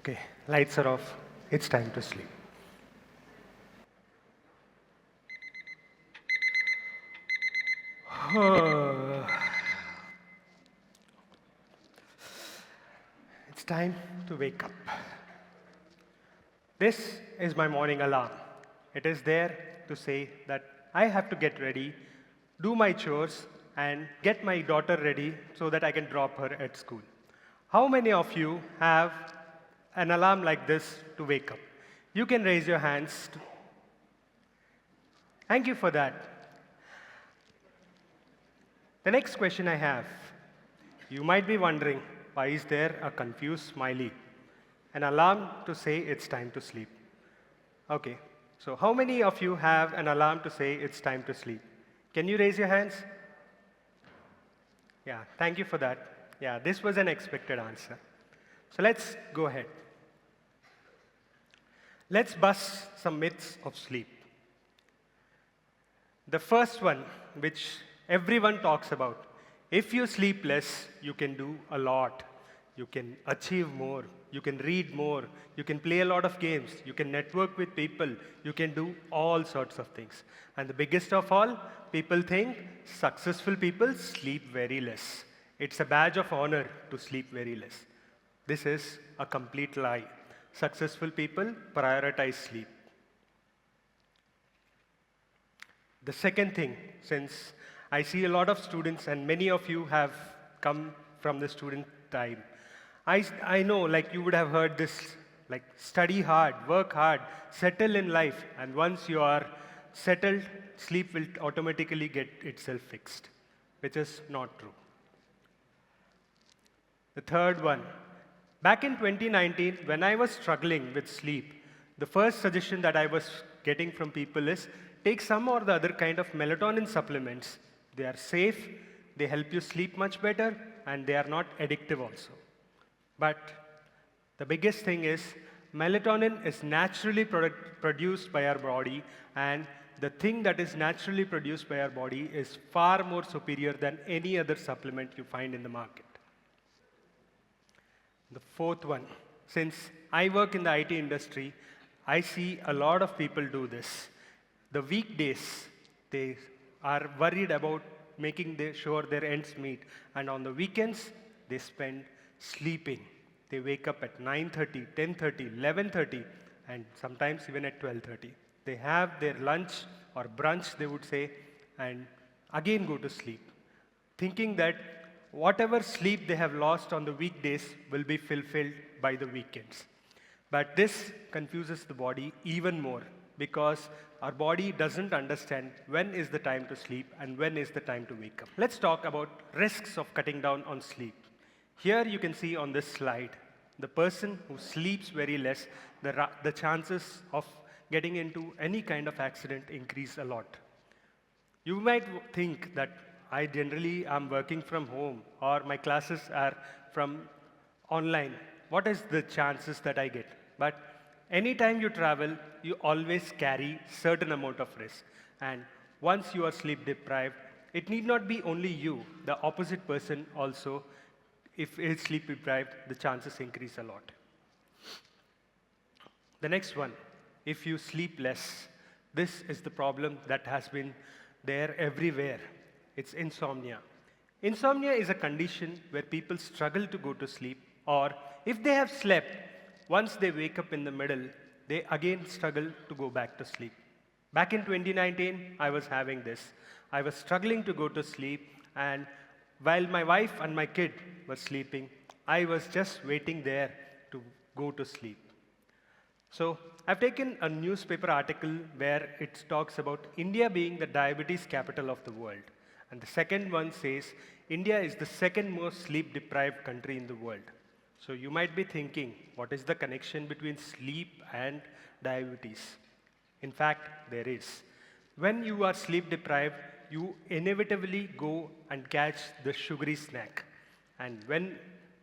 Okay, lights are off. It's time to sleep. It's time to wake up. This is my morning alarm. It is there to say that I have to get ready, do my chores, and get my daughter ready so that I can drop her at school. How many of you have an alarm like this to wake up? You can raise your hands. Thank you for that. The next question I have, you might be wondering, why is there a confused smiley? An alarm to say it's time to sleep. Okay, so how many of you have an alarm to say it's time to sleep? Can you raise your hands? Yeah, thank you for that. Yeah, this was an expected answer. So let's go ahead. Let's bust some myths of sleep. The first one, which everyone talks about, if you sleep less, you can do a lot. You can achieve more. You can read more. You can play a lot of games. You can network with people. You can do all sorts of things. And the biggest of all, people think successful people sleep very less. It's a badge of honor to sleep very less. This is a complete lie. Successful people prioritize sleep. The second thing, since I see a lot of students and many of you have come from the student time, I know, like you would have heard this, like study hard, work hard, settle in life, and once you are settled, sleep will automatically get itself fixed, which is not true. The third one, back in 2019, when I was struggling with sleep, the first suggestion that I was getting from people is take some or the other kind of melatonin supplements. They are safe, they help you sleep much better, and they are not addictive also. But the biggest thing is melatonin is naturally produced by our body, and the thing that is naturally produced by our body is far more superior than any other supplement you find in the market. The fourth one, since I work in the IT industry, I see a lot of people do this. The weekdays, they are worried about making sure their ends meet, and on the weekends, they spend sleeping. They wake up at 9:30, 10:30, 11:30, and sometimes even at 12:30. They have their lunch or brunch, they would say, and again go to sleep, thinking that whatever sleep they have lost on the weekdays will be fulfilled by the weekends. But this confuses the body even more because our body doesn't understand when is the time to sleep and when is the time to wake up. Let's talk about risks of cutting down on sleep. Here you can see on this slide, the person who sleeps very less, the chances of getting into any kind of accident increase a lot. You might think that I generally am working from home or my classes are from online. What is the chances that I get? But anytime you travel, you always carry certain amount of risk. And once you are sleep deprived, it need not be only you, the opposite person also, if it's sleep deprived, the chances increase a lot. The next one, if you sleep less, this is the problem that has been there everywhere. It's insomnia. Insomnia is a condition where people struggle to go to sleep, or if they have slept, once they wake up in the middle, they again struggle to go back to sleep. Back in 2019, I was having this. I was struggling to go to sleep, and while my wife and my kid were sleeping, I was just waiting there to go to sleep. So I've taken a newspaper article where it talks about India being the diabetes capital of the world. And the second one says, India is the second most sleep-deprived country in the world. So you might be thinking, what is the connection between sleep and diabetes? In fact, there is. When you are sleep-deprived, you inevitably go and catch the sugary snack. And when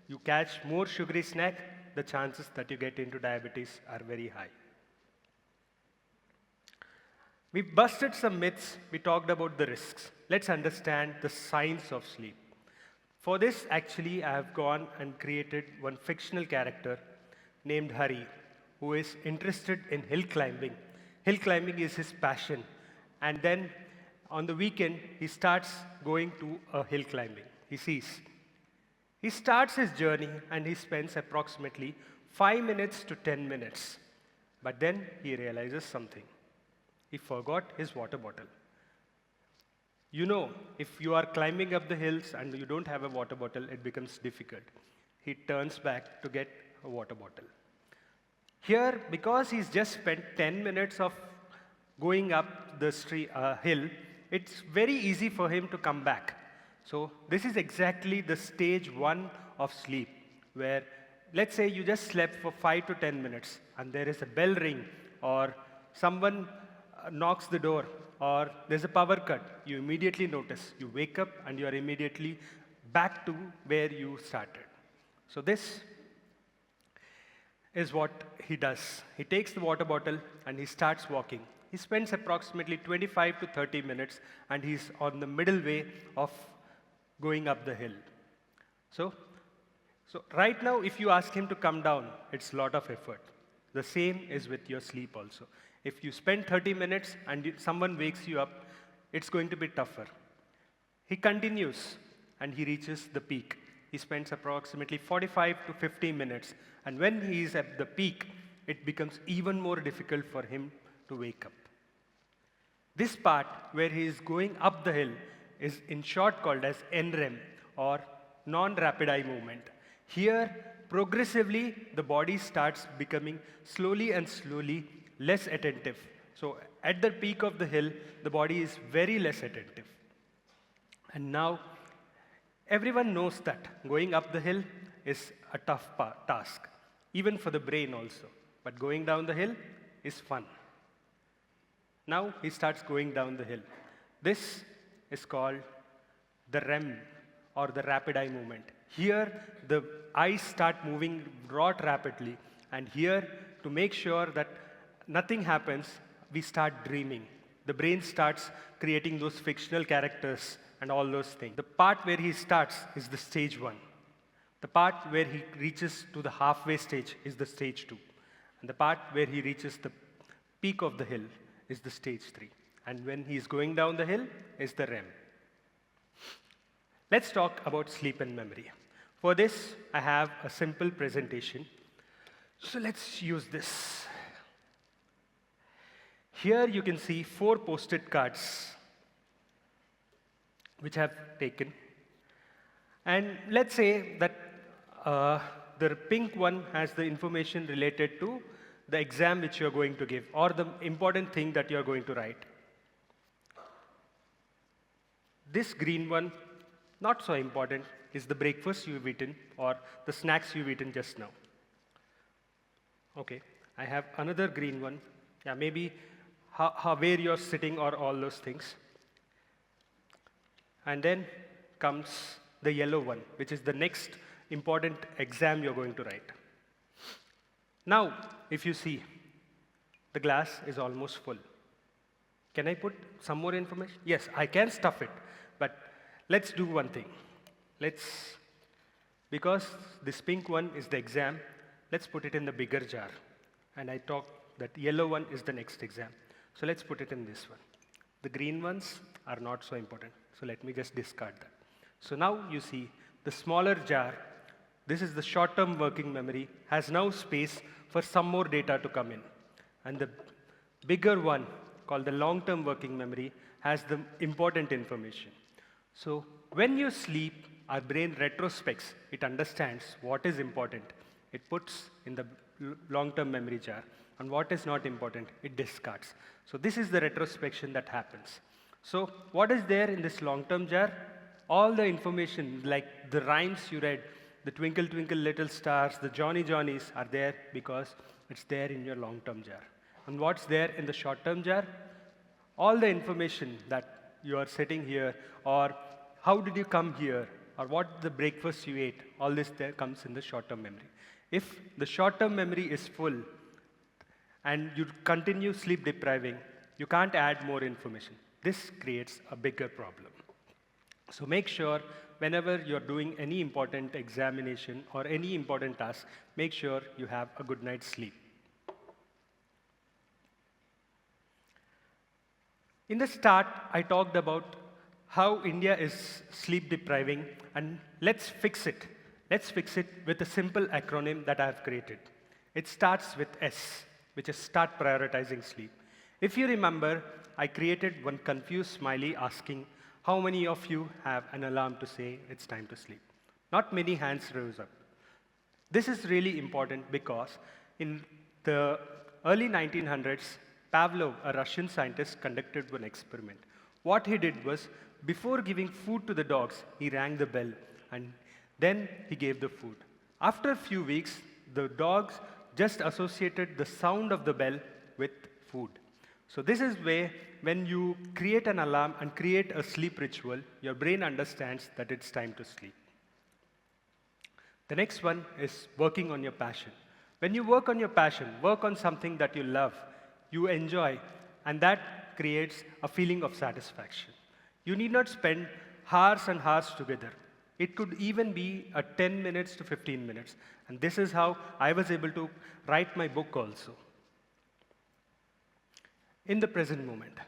you catch more sugary snack, the chances that you get into diabetes are very high. We busted some myths, we talked about the risks. Let's understand the science of sleep. For this, actually, I have gone and created one fictional character. named Hari, who is interested in hill climbing. Hill climbing is his passion. And then on the weekend, he starts going to a hill climbing. He sees. He starts his journey and he spends approximately 5 minutes to 10 minutes. But then he realizes something. He forgot his water bottle. You know, if you are climbing up the hills and you don't have a water bottle, it becomes difficult. He turns back to get a water bottle. Here, because he's just spent 10 minutes of going up the hill, it's very easy for him to come back. So this is exactly the stage 1 of sleep, where let's say you just slept for 5 to 10 minutes and there is a bell ring or someone knocks the door or there's a power cut. You immediately notice. You wake up and you are immediately back to where you started. So this is what he does. He takes the water bottle and he starts walking. He spends approximately 25 to 30 minutes and he's on the middle way of going up the hill. So right now, if you ask him to come down, it's a lot of effort. The same is with your sleep also. If you spend 30 minutes and someone wakes you up, it's going to be tougher. He continues and he reaches the peak. He spends approximately 45 to 50 minutes. And when he is at the peak, it becomes even more difficult for him to wake up. This part where he is going up the hill is in short called as NREM, or non-rapid eye movement. Here, progressively, the body starts becoming slowly and slowly less attentive. So at the peak of the hill, the body is very less attentive. And now, everyone knows that going up the hill is a tough task, even for the brain also. But going down the hill is fun. Now he starts going down the hill. This is called the REM, or the rapid eye movement. Here, the eyes start moving rapidly. And here, to make sure that nothing happens, we start dreaming. The brain starts creating those fictional characters and all those things. The part where he starts is the stage 1. The part where he reaches to the halfway stage is the stage 2. And the part where he reaches the peak of the hill is the stage 3. And when he is going down the hill is the REM. Let's talk about sleep and memory. For this, I have a simple presentation. So let's use this. Here you can see 4 post-it cards which I have taken. And let's say that the pink one has the information related to the exam which you're going to give, or the important thing that you're going to write. This green one, not so important, is the breakfast you've eaten or the snacks you've eaten just now. Okay, I have another green one. Yeah, maybe where you're sitting or all those things. And then comes the yellow one, which is the next important exam you're going to write. Now, if you see, the glass is almost full. Can I put some more information? Yes, I can stuff it, but let's do one thing. Because this pink one is the exam, let's put it in the bigger jar. And I talked that yellow one is the next exam. So let's put it in this one. The green ones are not so important, so let me just discard that. So now you see the smaller jar, this is the short-term working memory, has now space for some more data to come in. And the bigger one, called the long-term working memory, has the important information. So when you sleep, our brain retrospects. It understands what is important. It puts in the long-term memory jar. And what is not important, it discards. So this is the retrospection that happens. So what is there in this long-term jar? All the information, like the rhymes you read, the Twinkle, Twinkle, Little Stars, the Johnny Johnnies are there because it's there in your long-term jar. And what's there in the short-term jar? All the information that you are sitting here, or how did you come here, or what the breakfast you ate, all this there comes in the short-term memory. If the short-term memory is full and you continue sleep depriving, you can't add more information. This creates a bigger problem. So make sure whenever you're doing any important examination or any important task, make sure you have a good night's sleep. In the start, I talked about how India is sleep depriving, and let's fix it. Let's fix it with a simple acronym that I have created. It starts with S, which is Start Prioritizing Sleep. If you remember, I created one confused smiley asking, how many of you have an alarm to say it's time to sleep? Not many hands rose up. This is really important because in the early 1900s, Pavlov, a Russian scientist, conducted one experiment. What he did was, before giving food to the dogs, he rang the bell, and then he gave the food. After a few weeks, the dogs just associated the sound of the bell with food. So this is where, when you create an alarm and create a sleep ritual, your brain understands that it's time to sleep. The next one is working on your passion. When you work on your passion, work on something that you love, you enjoy, and that creates a feeling of satisfaction. You need not spend hours and hours together. It could even be a 10 minutes to 15 minutes. And this is how I was able to write my book also. In the present moment.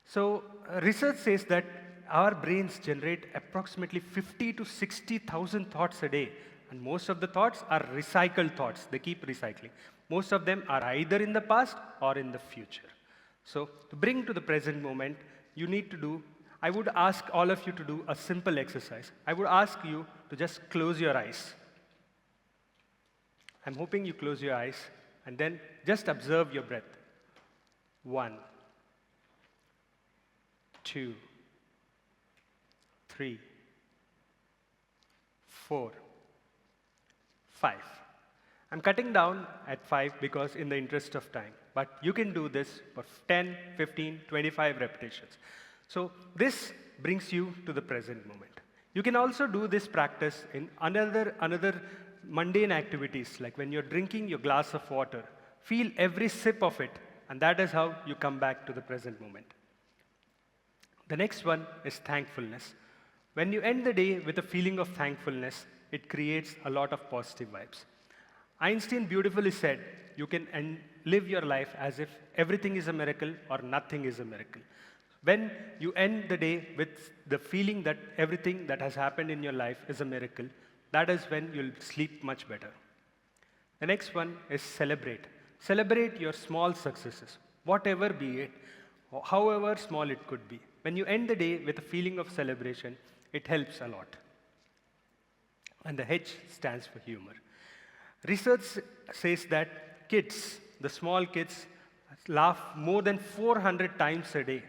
So research says that our brains generate approximately 50 to 60,000 thoughts a day. And most of the thoughts are recycled thoughts. They keep recycling. Most of them are either in the past or in the future. So to bring to the present moment, you need to do, I would ask all of you to do a simple exercise. I would ask you to just close your eyes. I'm hoping you close your eyes and then just observe your breath. 1, 2, 3, 4, 5. I'm cutting down at 5 because in the interest of time. But you can do this for 10, 15, 25 repetitions. So this brings you to the present moment. You can also do this practice in another mundane activities, like when you're drinking your glass of water. Feel every sip of it, and that is how you come back to the present moment. The next one is thankfulness. When you end the day with a feeling of thankfulness, it creates a lot of positive vibes. Einstein beautifully said, you can live your life as if everything is a miracle or nothing is a miracle. When you end the day with the feeling that everything that has happened in your life is a miracle, that is when you'll sleep much better. The next one is celebrate. Celebrate your small successes, whatever be it, or however small it could be. When you end the day with a feeling of celebration, it helps a lot. And the H stands for humor. Research says that kids, the small kids, laugh more than 400 times a day.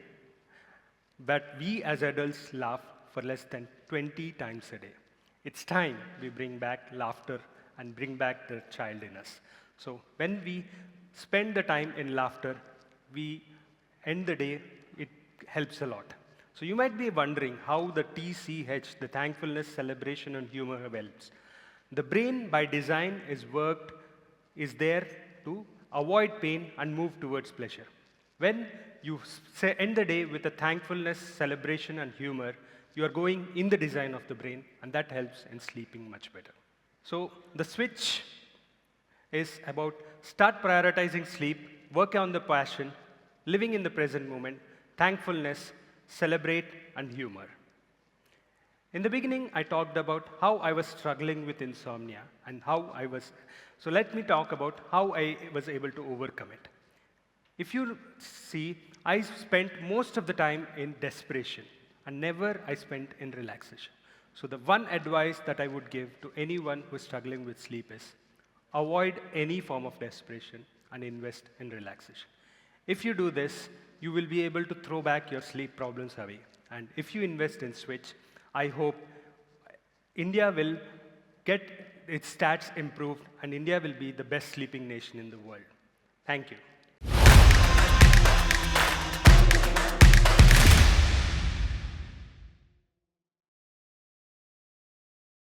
But we as adults laugh for less than 20 times a day. It's time we bring back laughter and bring back the child in us. So when we spend the time in laughter, we end the day, it helps a lot. So you might be wondering how the TCH, the thankfulness, celebration, and humor helps. The brain, by design, is there to avoid pain and move towards pleasure. When you end the day with a thankfulness, celebration, and humor, you are going in the design of the brain, and that helps in sleeping much better. So the switch is about start prioritizing sleep, work on the passion, living in the present moment, thankfulness, celebrate, and humor. In the beginning, I talked about how I was struggling with insomnia and so let me talk about how I was able to overcome it. If you see, I spent most of the time in desperation and never I spent in relaxation. So the one advice that I would give to anyone who is struggling with sleep is avoid any form of desperation and invest in relaxation. If you do this, you will be able to throw back your sleep problems away. And if you invest in Switch, I hope India will get its stats improved and India will be the best sleeping nation in the world. Thank you.